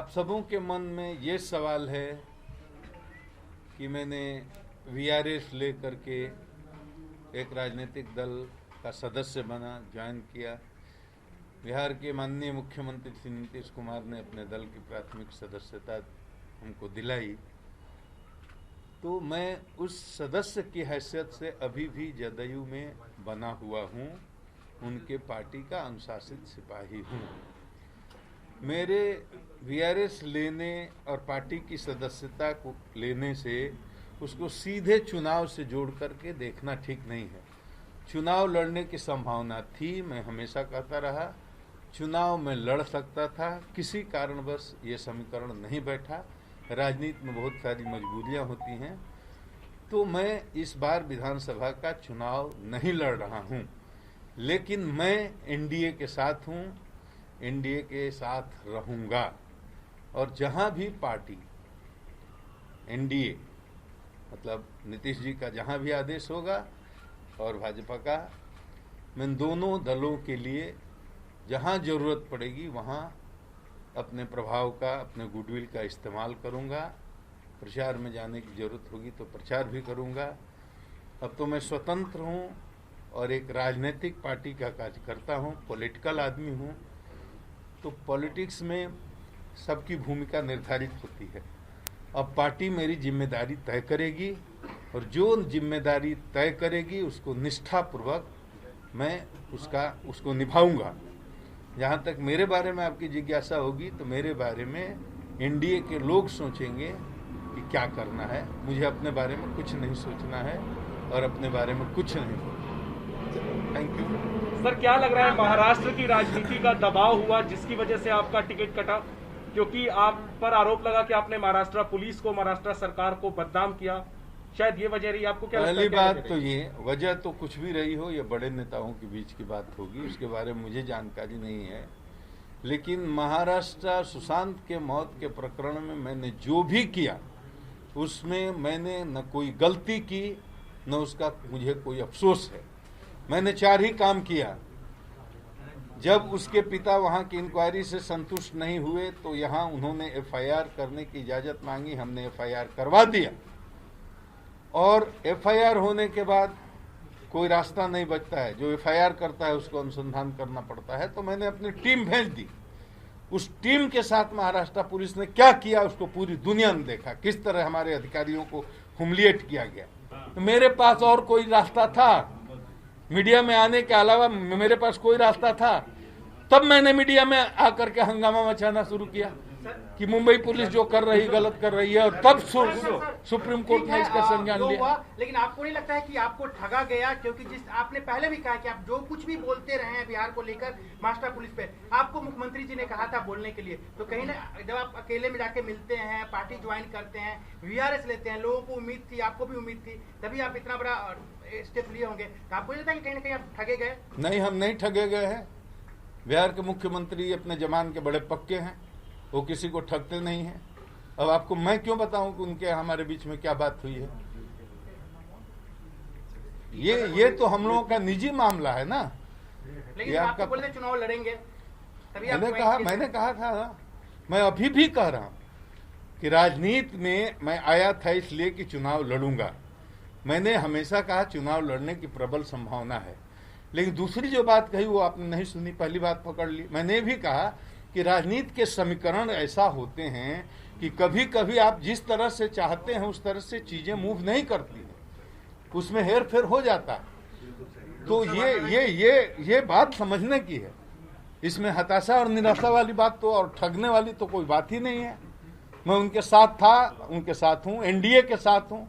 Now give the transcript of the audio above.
आप सबों के मन में ये सवाल है कि मैंने वीआरएस लेकर के एक राजनीतिक दल का सदस्य बना, ज्वाइन किया। बिहार के माननीय मुख्यमंत्री श्री नीतीश कुमार ने अपने दल की प्राथमिक सदस्यता हमको दिलाई, तो मैं उस सदस्य की हैसियत से अभी भी जदयू में बना हुआ हूँ, उनके पार्टी का अनुशासित सिपाही हूँ। मेरे वीआरएस लेने और पार्टी की सदस्यता को लेने से उसको सीधे चुनाव से जोड़ करके देखना ठीक नहीं है। चुनाव लड़ने की संभावना थी, मैं हमेशा कहता रहा चुनाव में लड़ सकता था, किसी कारणवश ये समीकरण नहीं बैठा। राजनीति में बहुत सारी मजबूरियां होती हैं, तो मैं इस बार विधानसभा का चुनाव नहीं लड़ रहा हूं, लेकिन मैं एनडीए के साथ हूं, एनडीए के साथ रहूंगा। और जहां भी पार्टी एनडीए मतलब नीतीश जी का जहां भी आदेश होगा और भाजपा का, मैं दोनों दलों के लिए जहां जरूरत पड़ेगी वहां अपने प्रभाव का, अपने गुडविल का इस्तेमाल करूंगा। प्रचार में जाने की जरूरत होगी तो प्रचार भी करूंगा। अब तो मैं स्वतंत्र हूं और एक राजनीतिक पार्टी का कार्यकर्ता हूं, पॉलिटिकल आदमी हूं। तो पॉलिटिक्स में सबकी भूमिका निर्धारित होती है। अब पार्टी मेरी जिम्मेदारी तय करेगी और जो जिम्मेदारी तय करेगी उसको निष्ठापूर्वक मैं उसको निभाऊंगा। जहाँ तक मेरे बारे में आपकी जिज्ञासा होगी तो मेरे बारे में एनडीए के लोग सोचेंगे कि क्या करना है। मुझे अपने बारे में कुछ नहीं सोचना है और अपने बारे में कुछ नहीं सोचना। Thank you. सर, क्या लग रहा है महाराष्ट्र की राजनीति का दबाव हुआ जिसकी वजह से आपका टिकट कटा? क्योंकि आप पर आरोप लगा कि आपने महाराष्ट्र पुलिस को, महाराष्ट्र सरकार को बदनाम किया, शायद ये वजह रही। आपको क्या लगता है? पहली बात तो ये वजह तो कुछ भी रही हो, ये बड़े नेताओं के बीच की बात होगी, उसके बारे में मुझे जानकारी नहीं है। लेकिन महाराष्ट्र सुशांत के मौत के प्रकरण में मैंने जो भी किया उसमें मैंने न कोई गलती की न उसका मुझे कोई अफसोस है। मैंने 4 ही काम किया। जब उसके पिता वहां की इंक्वायरी से संतुष्ट नहीं हुए तो यहां उन्होंने एफआईआर करने की इजाजत मांगी, हमने एफआईआर करवा दिया। और एफआईआर होने के बाद कोई रास्ता नहीं बचता है, जो एफआईआर करता है उसको अनुसंधान करना पड़ता है। तो मैंने अपनी टीम भेज दी। उस टीम के साथ महाराष्ट्र पुलिस ने क्या किया उसको पूरी दुनिया ने देखा, किस तरह हमारे अधिकारियों को हुमिलिएट किया गया। तो मेरे पास और कोई रास्ता था? मीडिया में आने के अलावा मेरे पास कोई रास्ता था? तब मैंने मीडिया में आकर के हंगामा मचाना शुरू किया कि मुंबई पुलिस जो कर रही गलत कर रही है, और तब सुप्रीम कोर्ट ने इसका संज्ञान लिया। लेकिन आपको नहीं लगता है कि आपको ठगा गया? क्योंकि जिस आपने पहले भी कहा कि आप जो कुछ भी बोलते रहे हैं बिहार को लेकर, महाराष्ट्र पुलिस पे आपको मुख्यमंत्री जी ने कहा था बोलने के लिए, तो कहीं ना जब आप अकेले में जाके मिलते हैं, पार्टी ज्वाइन करते हैं, वीआरएस लेते हैं, लोगों को उम्मीद थी, आपको भी उम्मीद थी, तभी आप इतना बड़ा स्टेप लिए होंगे। तो आपको नहीं लगता कि कहीं ना कहीं आप ठगे गए? नहीं, हम नहीं ठगे गए हैं। बिहार के मुख्यमंत्री अपने जमान के बड़े पक्के हैं, वो किसी को ठगते नहीं हैं। अब आपको मैं क्यों बताऊं कि उनके हमारे बीच में क्या बात हुई है? ये तो हम लोगों का निजी मामला है ना। लेकिन आपका बोलते चुनाव लड़ेंगे, तभी मैंने कहा था ना, मैं अभी भी कह रहा हूं कि राजनीति में मैं आया था इसलिए कि चुनाव लड़ूंगा। मैंने हमेशा कहा चुनाव लड़ने की प्रबल संभावना है। लेकिन दूसरी जो बात कही वो आपने नहीं सुनी, पहली बात पकड़ ली। मैंने भी कहा कि राजनीति के समीकरण ऐसा होते हैं कि कभी कभी आप जिस तरह से चाहते हैं उस तरह से चीजें मूव नहीं करती हैं, उसमें हेर फेर हो जाता है। तो ये बात समझने की है। इसमें हताशा और निराशा वाली बात तो और ठगने वाली तो कोई बात ही नहीं है। मैं उनके साथ था, उनके साथ हूं, एनडीए के साथ हूं।